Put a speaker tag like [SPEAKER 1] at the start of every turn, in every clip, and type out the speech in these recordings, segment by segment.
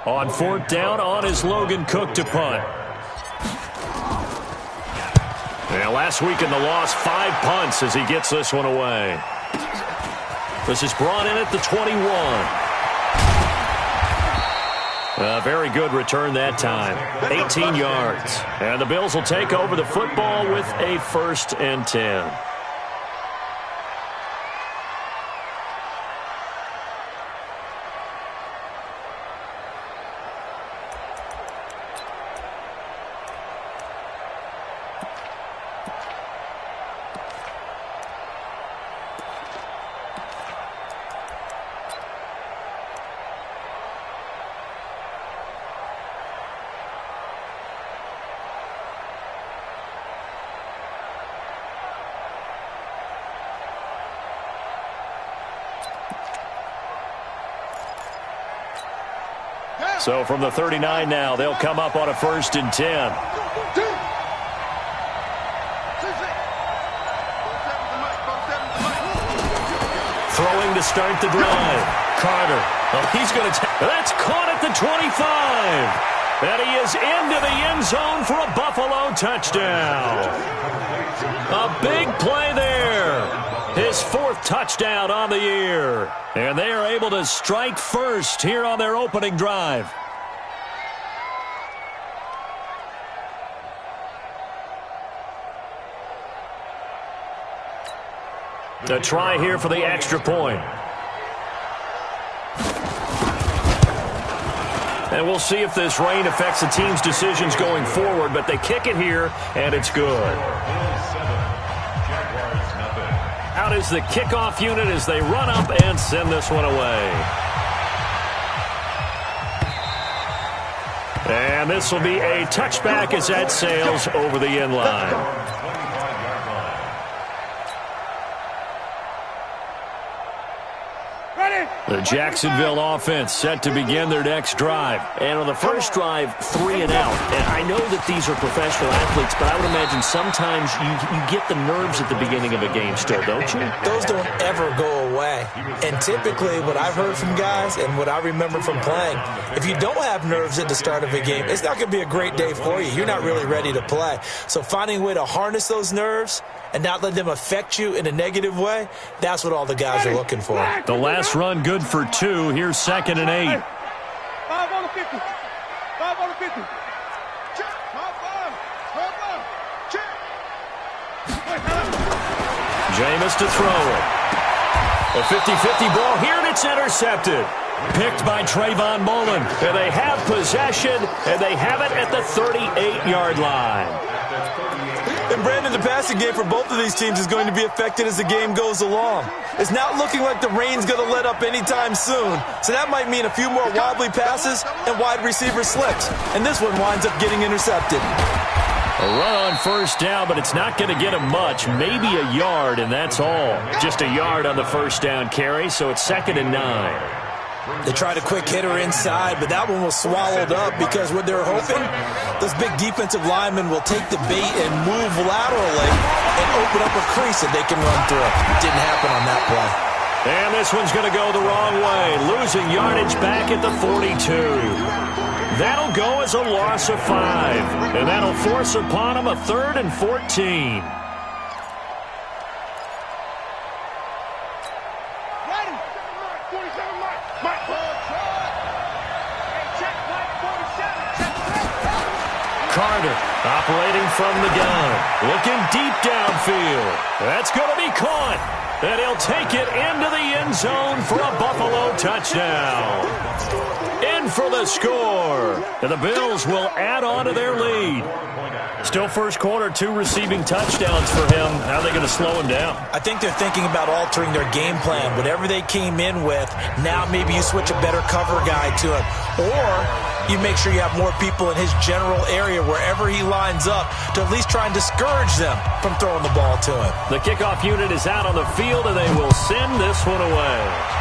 [SPEAKER 1] On 4th down on his Logan Cook to punt. And last week in the loss, 5 punts as he gets this one away. This is brought in at the 21. A very good return that time. 18 yards. And the Bills will take over the football with a 1st and 10. So from the 39 now, they'll come up on a 1st and 10. Throwing to start the drive. Carter. Oh, he's going to that's caught at the 25. And he is into the end zone for a Buffalo touchdown. A big play there. His 4th touchdown on the year. And they are able to strike first here on their opening drive. A try here for the extra point. And we'll see if this rain affects the team's decisions going forward, but they kick it here, and it's good. Out is the kickoff unit as they run up and send this one away. And this will be a touchback as that sails over the end line. The Jacksonville offense set to begin their next drive. And on the first drive, 3 and out. And I know that these are professional athletes, but I would imagine sometimes you get the nerves at the beginning of a game still, don't you?
[SPEAKER 2] Those don't ever go away. And typically what I've heard from guys and what I remember from playing, if you don't have nerves at the start of a game, it's not going to be a great day for you. You're not really ready to play. So finding a way to harness those nerves and not let them affect you in a negative way, that's what all the guys are looking for.
[SPEAKER 1] The last run good for 2. Here's 2nd and 8.
[SPEAKER 3] 5 on the 50. 5 on the 50. Check. 5. Check.
[SPEAKER 1] Jameis to throw it. A 50-50 ball here, and it's intercepted. Picked by Trayvon Mullen. And they have possession, and they have it at the 38-yard line.
[SPEAKER 2] And Brandon, the passing game for both of these teams is going to be affected as the game goes along. It's not looking like the rain's going to let up anytime soon. So that might mean a few more wobbly passes and wide receiver slips. And this one winds up getting intercepted.
[SPEAKER 1] A run on 1st down, but it's not going to get him much. Maybe a yard, and that's all. Just a yard on the 1st down carry, so it's 2nd and 9.
[SPEAKER 2] They tried a quick hitter inside, but that one was swallowed up because what they're hoping, those big defensive linemen will take the bait and move laterally and open up a crease that they can run through. It didn't happen on that play.
[SPEAKER 1] And this one's going to go the wrong way, losing yardage back at the 42. That'll go as a loss of 5, and that'll force upon him a 3rd and 14. Carter operating from the gun, looking deep downfield. That's going to be caught, and he'll take it into the end zone for a Buffalo touchdown. In for the score, and the Bills will add on to their lead. Still first quarter, 2 receiving touchdowns for him. How are they going to slow him down?
[SPEAKER 2] I think they're thinking about altering their game plan. Whatever they came in with, now maybe you switch a better cover guy to him. Or you make sure you have more people in his general area wherever he lines up to at least try and discourage them from throwing the ball to him.
[SPEAKER 1] The kickoff unit is out on the field, and they will send this one away.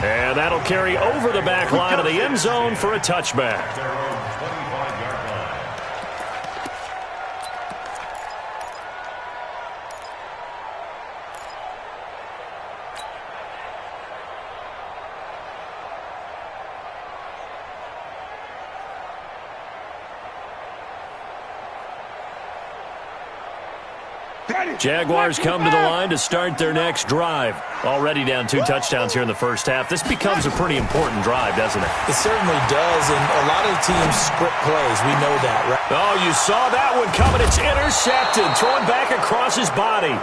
[SPEAKER 1] And that'll carry over the back line of the end zone for a touchback. Jaguars come to the line to start their next drive. Already down 2 touchdowns here in the first half. This becomes a pretty important drive, doesn't it?
[SPEAKER 2] It certainly does, and a lot of teams script plays. We know that, right?
[SPEAKER 1] Oh, you saw that one coming. It's intercepted. Thrown back across his body.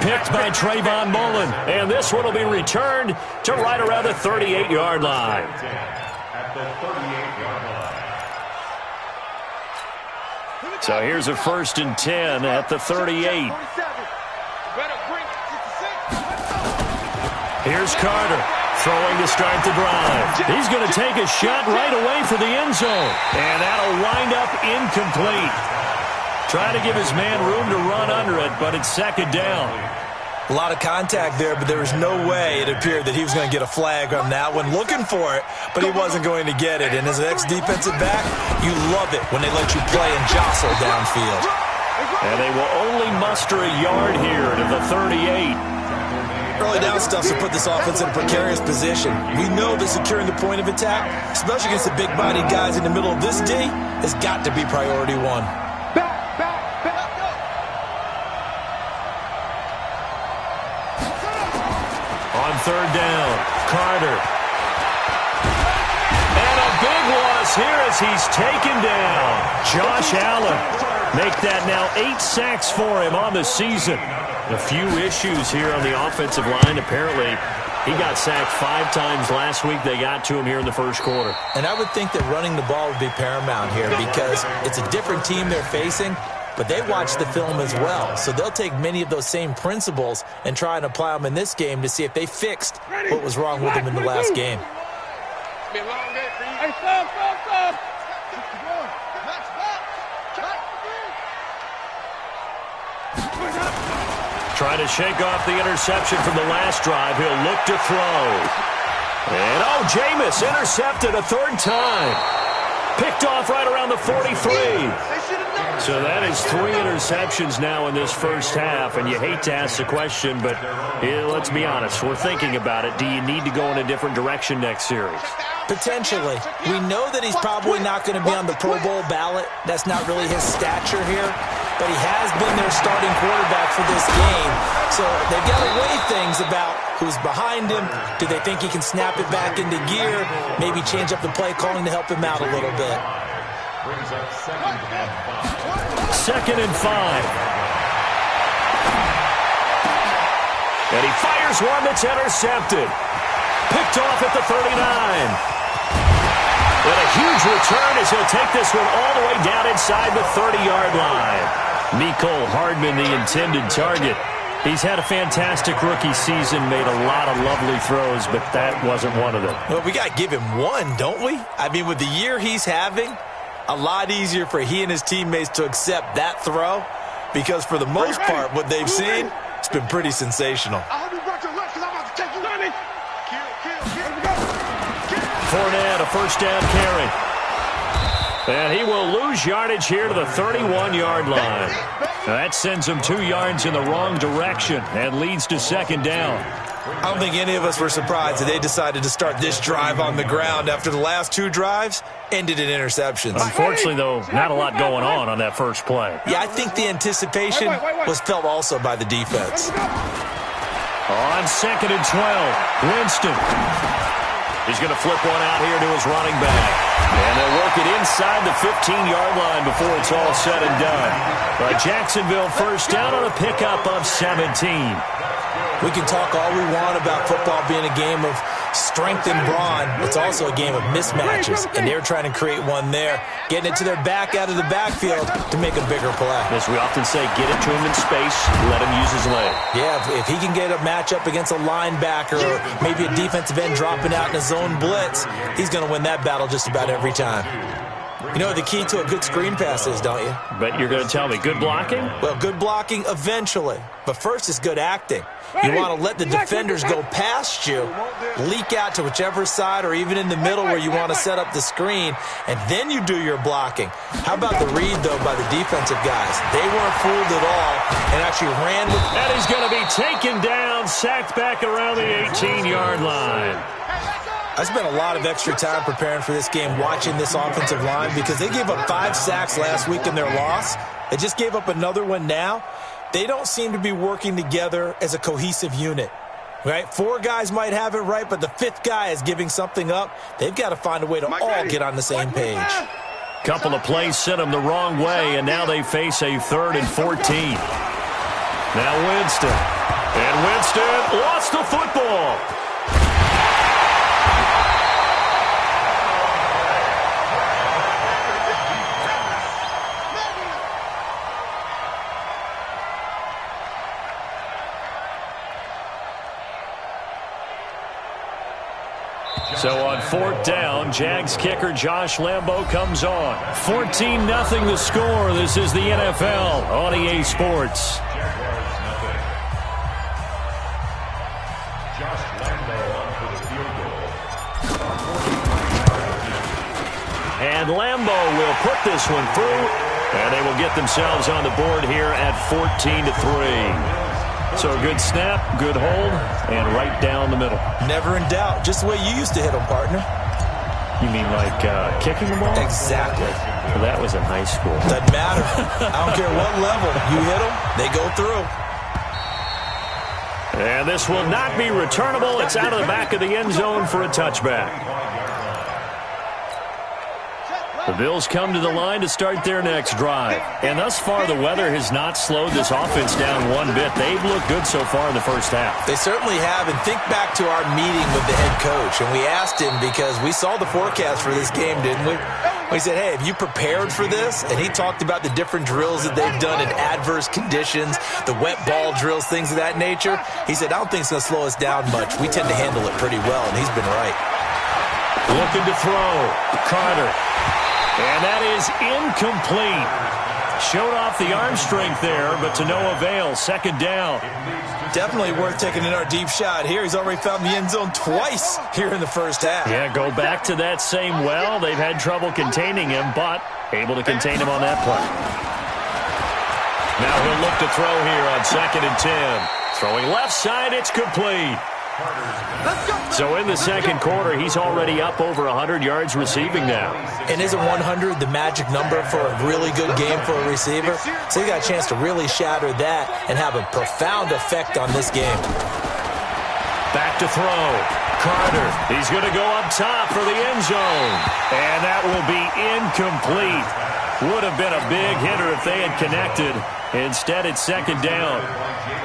[SPEAKER 1] Picked by Trayvon Mullen. And this one will be returned to right around the 38-yard line. So here's a 1st and 10 at the 38. Here's Carter throwing to start the drive. He's going to take a shot right away for the end zone. And that'll wind up incomplete. Trying to give his man room to run under it, but it's 2nd down.
[SPEAKER 2] A lot of contact there, but there was no way it appeared that he was going to get a flag on that one. Looking for it, but he wasn't going to get it. And as an ex-defensive back, you love it when they let you play and jostle downfield.
[SPEAKER 1] And they will only muster a yard here to the 38.
[SPEAKER 2] Early down stuff to put this offense in a precarious position. We know that securing the point of attack, especially against the big-bodied guys in the middle of this D, has got to be priority 1.
[SPEAKER 1] On 3rd down, Carter. And a big loss here as he's taken down. Josh Allen. Make that now 8 sacks for him on the season. A few issues here on the offensive line. Apparently, he got sacked 5 times last week. They got to him here in the first quarter.
[SPEAKER 2] And I would think that running the ball would be paramount here because it's a different team they're facing, but they watch the film as well. So they'll take many of those same principles and try and apply them in this game to see if they fixed what was wrong with them in the last game.
[SPEAKER 3] Be a long day for you. Hey, stop.
[SPEAKER 1] Trying to shake off the interception from the last drive. He'll look to throw. And, Jameis intercepted a 3rd time. Picked off right around the 43. So that is 3 interceptions now in this first half. And you hate to ask the question, but let's be honest. We're thinking about it. Do you need to go in a different direction next series?
[SPEAKER 2] Potentially. We know that he's probably not going to be on the Pro Bowl ballot. That's not really his stature here. But he has been their starting quarterback for this game. So they've got to weigh things about who's behind him. Do they think he can snap it back into gear? Maybe change up the play calling to help him out a little bit.
[SPEAKER 1] 2nd and 5. And he fires one that's intercepted. Picked off at the 39. And a huge return as he'll take this one all the way down inside the 30-yard line. Mecole Hardman, the intended target. He's had a fantastic rookie season, made a lot of lovely throws, but that wasn't one of them.
[SPEAKER 2] Well, we got to give him one, don't we? I mean, with the year he's having, a lot easier for he and his teammates to accept that throw because for the most part, what they've seen, it's been pretty sensational.
[SPEAKER 1] Fournette, a 1st down carry. And he will lose yardage here to the 31-yard line. That sends him 2 yards in the wrong direction and leads to 2nd down.
[SPEAKER 2] I don't think any of us were surprised that they decided to start this drive on the ground after the last 2 drives ended in interceptions.
[SPEAKER 1] Unfortunately, though, not a lot going on that first play.
[SPEAKER 2] Yeah, I think the anticipation was felt also by the defense.
[SPEAKER 1] On 2nd and 12, Winston. He's going to flip one out here to his running back. And they'll work it inside the 15-yard line before it's all said and done. But Jacksonville 1st down on a pickup of 17.
[SPEAKER 2] We can talk all we want about football being a game of strength and brawn. It's also a game of mismatches, and they're trying to create one there, getting it to their back out of the backfield to make a bigger play.
[SPEAKER 1] As we often say, get it to him in space, let him use his leg.
[SPEAKER 2] Yeah, if he can get a matchup against a linebacker or maybe a defensive end dropping out in a zone blitz, he's going to win that battle just about every time. You know what the key to a good screen pass is, don't you?
[SPEAKER 1] But you're going to tell me, good blocking?
[SPEAKER 2] Well, good blocking eventually. But first is good acting. You want to let the defenders go past you, leak out to whichever side or even in the middle where you want to set up the screen, and then you do your blocking. How about the read, though, by the defensive guys? They weren't fooled at all and actually ran with...
[SPEAKER 1] And he's going to be taken down, sacked back around the 18-yard line.
[SPEAKER 2] I spent a lot of extra time preparing for this game watching this offensive line because they gave up 5 sacks last week in their loss. They just gave up another one now. they don't seem to be working together as a cohesive unit. Right? 4 guys might have it right, but the 5th guy is giving something up. They've got to find a way to all get on the same page.
[SPEAKER 1] Couple of plays sent them the wrong way, and now they face a 3rd and 14. Now Winston. And Winston lost the football. So on 4th down, Jags kicker Josh Lambo comes on. 14-0 the score. This is the NFL on EA Sports. And Lambo will put this one through, and they will get themselves on the board here at 14-3. So a good snap, good hold, and right down the middle.
[SPEAKER 2] Never in doubt. Just the way you used to hit them, partner.
[SPEAKER 1] You mean like kicking the ball?
[SPEAKER 2] Exactly.
[SPEAKER 1] Well, that was in high school.
[SPEAKER 2] Doesn't matter. I don't care what level. You hit them, they go through.
[SPEAKER 1] And this will not be returnable. It's out of the back of the end zone for a touchback. The Bills come to the line to start their next drive. And thus far, the weather has not slowed this offense down one bit. They've looked good so far in the first half.
[SPEAKER 2] They certainly have. And think back to our meeting with the head coach. And we asked him because we saw the forecast for this game, didn't we? We said, hey, have you prepared for this? And he talked about the different drills that they've done in adverse conditions, the wet ball drills, things of that nature. He said, I don't think it's going to slow us down much. We tend to handle it pretty well, and he's been right.
[SPEAKER 1] Looking to throw. Carter. And that is incomplete. Showed off the arm strength there, but to no avail. 2nd down.
[SPEAKER 2] Definitely worth taking another deep shot here. He's already found the end zone twice here in the first half.
[SPEAKER 1] Yeah, go back to that same well. They've had trouble containing him, but able to contain him on that play. Now he'll look to throw here on 2nd and 10. Throwing left side, it's complete. So in the second quarter, he's already up over 100 yards receiving now.
[SPEAKER 2] And isn't 100 the magic number for a really good game for a receiver? So he got a chance to really shatter that and have a profound effect on this game.
[SPEAKER 1] Back to throw. Carter. He's going to go up top for the end zone. And that will be incomplete. Would have been a big hitter if they had connected. Instead, it's 2nd down.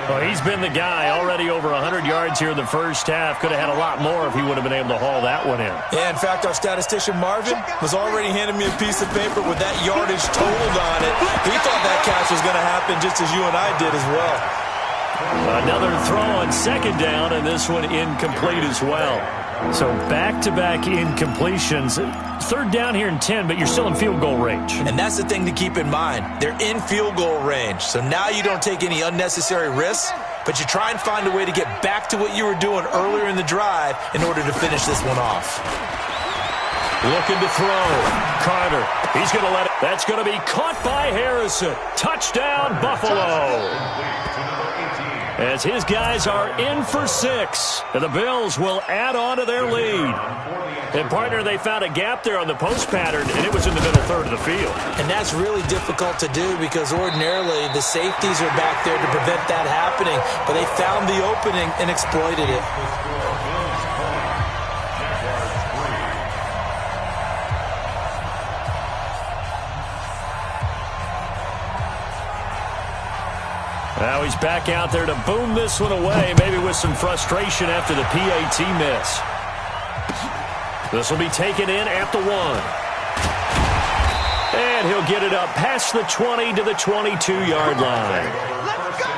[SPEAKER 1] Well, he's been the guy already over 100 yards here in the first half. Could have had a lot more if he would have been able to haul that one in.
[SPEAKER 2] Yeah, in fact, our statistician Marvin was already handing me a piece of paper with that yardage totaled on it. He thought that catch was going to happen just as you and I did as well.
[SPEAKER 1] Another throw on 2nd down, and this one incomplete as well. So back-to-back incompletions. 3rd down here in 10, but you're still in field goal range.
[SPEAKER 2] And that's the thing to keep in mind. They're in field goal range. So now you don't take any unnecessary risks, but you try and find a way to get back to what you were doing earlier in the drive in order to finish this one off.
[SPEAKER 1] Looking to throw. Carter. He's going to let it. That's going to be caught by Harrison. Touchdown, Buffalo. As his guys are in for 6. And the Bills will add on to their lead. And, partner, they found a gap there on the post pattern, and it was in the middle third of the field.
[SPEAKER 2] And that's really difficult to do because ordinarily the safeties are back there to prevent that happening. But they found the opening and exploited it.
[SPEAKER 1] Now he's back out there to boom this one away, maybe with some frustration after the PAT miss. This will be taken in at the 1. And he'll get it up past the 20 to the 22-yard line.
[SPEAKER 3] Let's go!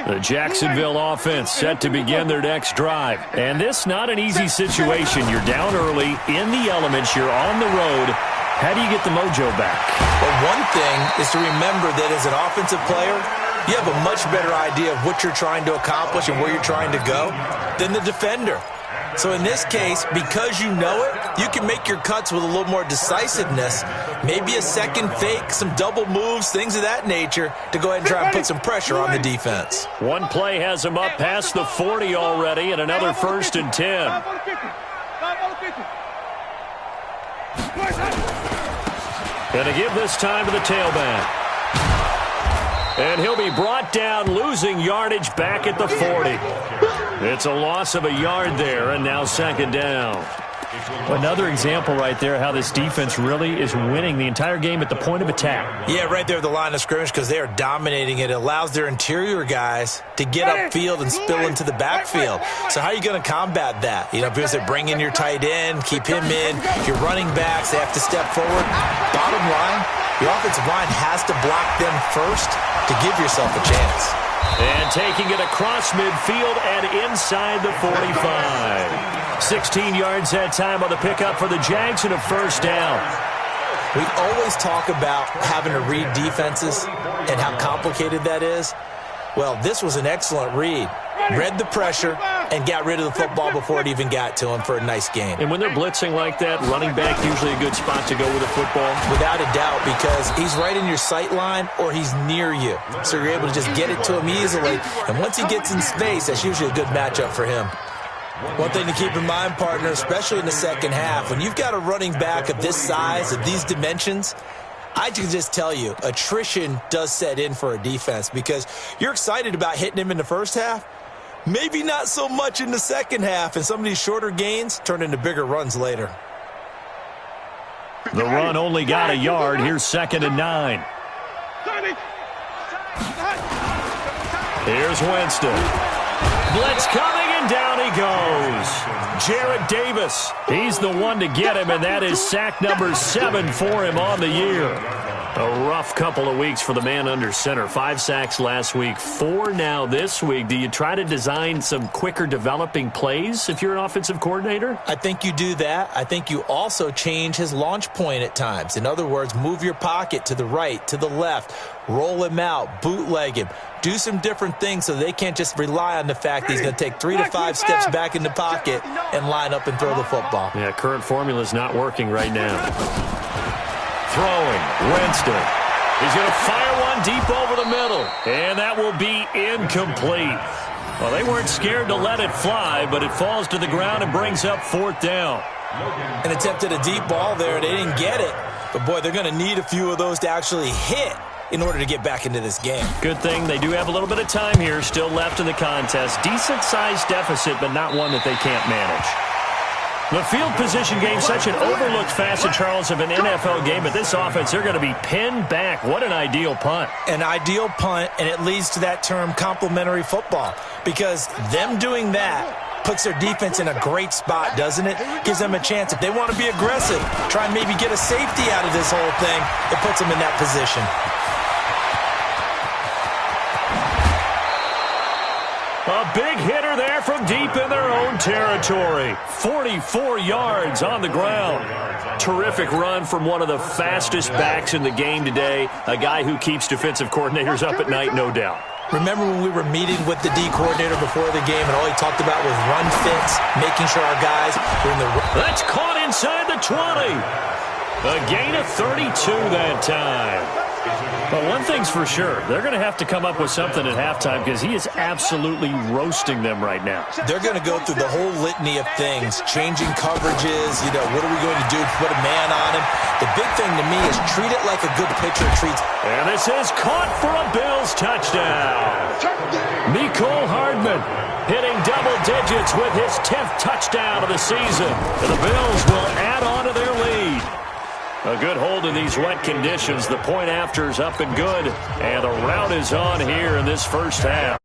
[SPEAKER 1] The Jacksonville offense set to begin their next drive. And this not an easy situation. You're down early, in the elements, you're on the road. How do you get the mojo back?
[SPEAKER 2] Well, one thing is to remember that as an offensive player, you have a much better idea of what you're trying to accomplish and where you're trying to go than the defender. So in this case, because you know it, you can make your cuts with a little more decisiveness. maybe a second fake, some double moves, things of that nature to go ahead and try and put some pressure on the defense.
[SPEAKER 1] One play has him up past the 40 already, and another 1st and 10. Going to give this time to the tailback. And he'll be brought down, losing yardage back at the 40. It's a loss of a yard there, and now 2nd down.
[SPEAKER 4] Another example right there how this defense really is winning the entire game at the point of attack.
[SPEAKER 2] Yeah, right there at the line of scrimmage because they are dominating it. It allows their interior guys to get upfield and spill into the backfield. So how are you going to combat that? You know, because they bring in your tight end, keep him in. Your running backs, they have to step forward. Bottom line, your offensive line has to block them first to give yourself a chance.
[SPEAKER 1] And taking it across midfield and inside the 45. 16 yards that time on the pickup for the Jags and a 1st down.
[SPEAKER 2] We always talk about having to read defenses and how complicated that is. Well, this was an excellent read. Read the pressure and got rid of the football before it even got to him for a nice game.
[SPEAKER 1] And when they're blitzing like that, running back usually a good spot to go with a football.
[SPEAKER 2] Without a doubt, because he's right in your sight line or he's near you. So you're able to just get it to him easily. And once he gets in space, that's usually a good matchup for him. One thing to keep in mind, partner, especially in the second half, when you've got a running back of this size, of these dimensions, I can just tell you, attrition does set in for a defense because you're excited about hitting him in the first half. Maybe not so much in the second half, and some of these shorter gains turn into bigger runs later.
[SPEAKER 1] The run only got a yard. Here's 2nd and 9. Here's Winston. Blitz coming, and down he goes. Jarrett Davis. He's the one to get him, and that is sack number 7 for him on the year. A rough couple of weeks for the man under center. 5 sacks last week, 4 now this week. Do you try to design some quicker developing plays if you're an offensive coordinator?
[SPEAKER 2] I think you do that. I think you also change his launch point at times. In other words, move your pocket to the right, to the left, roll him out, bootleg him. Do some different things so they can't just rely on the fact that he's going to take 3 to 5 steps back in the pocket and line up and throw the football.
[SPEAKER 1] Yeah, current formula is not working right now. Throwing, Winston. He's going to fire one deep over the middle, and that will be incomplete. Well, they weren't scared to let it fly, but it falls to the ground and brings up 4th down.
[SPEAKER 2] An attempt at a deep ball there. They didn't get it, but, boy, they're going to need a few of those to actually hit in order to get back into this game.
[SPEAKER 1] Good thing they do have a little bit of time here still left in the contest. Decent-sized deficit, but not one that they can't manage. The field position game, such an overlooked facet, Charles, of an NFL game, but this offense, they're going to be pinned back. What an ideal punt.
[SPEAKER 2] An ideal punt, and it leads to that term complementary football, because them doing that puts their defense in a great spot, doesn't it? Gives them a chance. If they want to be aggressive, try and maybe get a safety out of this whole thing, it puts them in that position.
[SPEAKER 1] A big hitter there from deep in their own territory. 44 yards on the ground. Terrific run from one of the fastest backs in the game today. A guy who keeps defensive coordinators up at night, no doubt.
[SPEAKER 2] Remember when we were meeting with the D coordinator before the game and all he talked about was run fits, making sure our guys were in the...
[SPEAKER 1] That's caught inside the 20. A gain of 32 that time. But one thing's for sure, they're going to have to come up with something at halftime because he is absolutely roasting them right now.
[SPEAKER 2] They're going to go through the whole litany of things, changing coverages, you know, what are we going to do to put a man on him? The big thing to me is treat it like a good pitcher treats.
[SPEAKER 1] And this is caught for a Bills touchdown. Mecole Hardman hitting double digits with his 10th touchdown of the season. And the Bills will add on to their lead. A good hold in these wet conditions. The point after is up and good. And the route is on here in this first half.